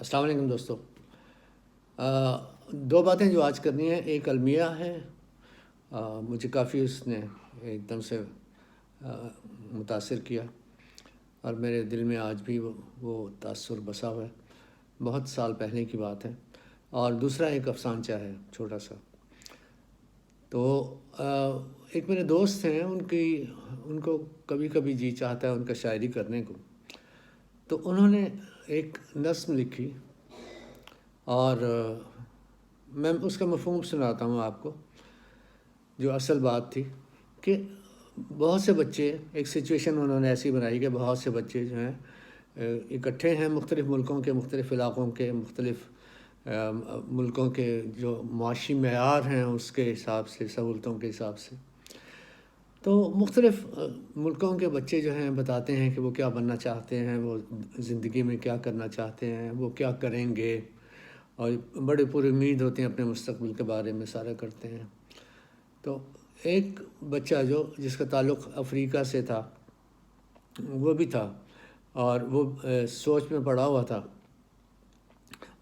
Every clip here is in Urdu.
السلام علیکم دوستو. دو باتیں جو آج کرنی ہیں. ایک المیہ ہے. مجھے کافی اس نے ایک دم سے متاثر کیا اور میرے دل میں آج بھی وہ تاثر بسا ہوا ہے. بہت سال پہلے کی بات ہے. اور دوسرا ایک افسانچہ ہے چھوٹا سا. تو ایک میرے دوست ہیں, ان کو کبھی کبھی جی چاہتا ہے ان کا شاعری کرنے کو. تو انہوں نے ایک نظم لکھی اور میں اس کا مفہوم سناتا ہوں آپ کو. جو اصل بات تھی کہ بہت سے بچے, ایک سچویشن انہوں نے ایسی بنائی کہ بہت سے بچے جو ہیں اکٹھے ہیں مختلف ملکوں کے, مختلف علاقوں کے, مختلف ملکوں کے جو معاشی معیار ہیں اس کے حساب سے, سہولتوں کے حساب سے. تو مختلف ملکوں کے بچے جو ہیں بتاتے ہیں کہ وہ کیا بننا چاہتے ہیں, وہ زندگی میں کیا کرنا چاہتے ہیں, وہ کیا کریں گے, اور بڑے پر امید ہوتے ہیں اپنے مستقبل کے بارے میں, سارا کرتے ہیں. تو ایک بچہ جس کا تعلق افریقہ سے تھا, وہ بھی تھا اور وہ سوچ میں پڑا ہوا تھا.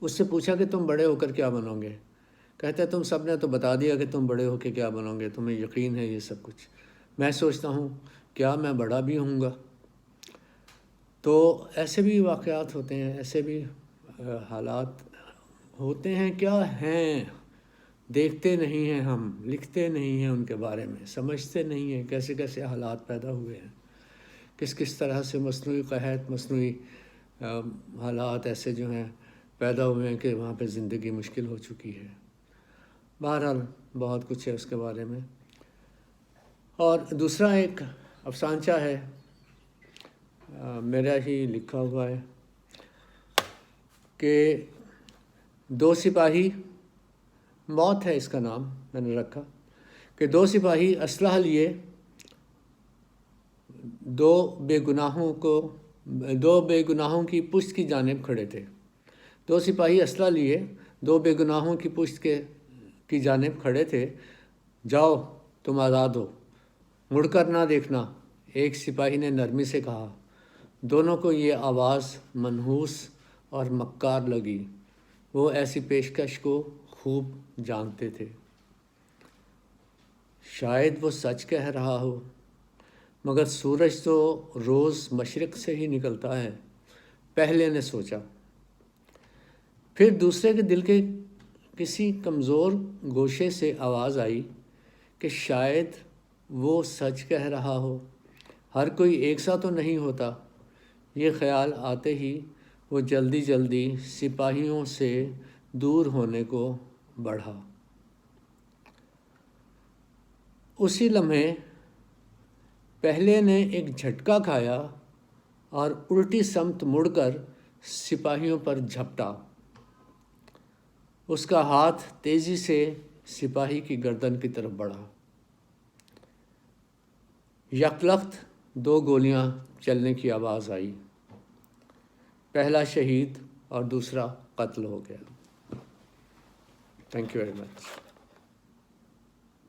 اس سے پوچھا کہ تم بڑے ہو کر کیا بنو گے؟ کہتا ہے تم سب نے تو بتا دیا کہ تم بڑے ہو کے کیا بنو گے, تمہیں یقین ہے یہ سب کچھ. میں سوچتا ہوں کیا میں بڑا بھی ہوں گا؟ تو ایسے بھی واقعات ہوتے ہیں, ایسے بھی حالات ہوتے ہیں. کیا ہیں, دیکھتے نہیں ہیں ہم, لکھتے نہیں ہیں ان کے بارے میں, سمجھتے نہیں ہیں کیسے کیسے حالات پیدا ہوئے ہیں, کس کس طرح سے مصنوعی قحط, مصنوعی حالات ایسے جو ہیں پیدا ہوئے ہیں کہ وہاں پہ زندگی مشکل ہو چکی ہے. بہرحال بہت کچھ ہے اس کے بارے میں. اور دوسرا ایک افسانچہ ہے, میرا ہی لکھا ہوا ہے, کہ دو سپاہی, موت ہے اس کا نام میں نے رکھا, کہ دو سپاہی اسلحہ لیے دو بے گناہوں کی پشت کی جانب کھڑے تھے. دو سپاہی اسلحہ لیے دو بے گناہوں کی پشت کی جانب کھڑے تھے. جاؤ تم آزاد ہو, مڑ کر نہ دیکھنا, ایک سپاہی نے نرمی سے کہا. دونوں کو یہ آواز منحوس اور مکار لگی. وہ ایسی پیشکش کو خوب جانتے تھے. شاید وہ سچ کہہ رہا ہو, مگر سورج تو روز مشرق سے ہی نکلتا ہے, پہلے نے سوچا. پھر دوسرے کے دل کے کسی کمزور گوشے سے آواز آئی کہ شاید وہ سچ کہہ رہا ہو, ہر کوئی ایک سا تو نہیں ہوتا. یہ خیال آتے ہی وہ جلدی جلدی سپاہیوں سے دور ہونے کو بڑھا. اسی لمحے پہلے نے ایک جھٹکا کھایا اور الٹی سمت مڑ کر سپاہیوں پر جھپٹا. اس کا ہاتھ تیزی سے سپاہی کی گردن کی طرف بڑھا. یکلخت دو گولیاں چلنے کی آواز آئی. پہلا شہید اور دوسرا قتل ہو گیا. Thank you very much.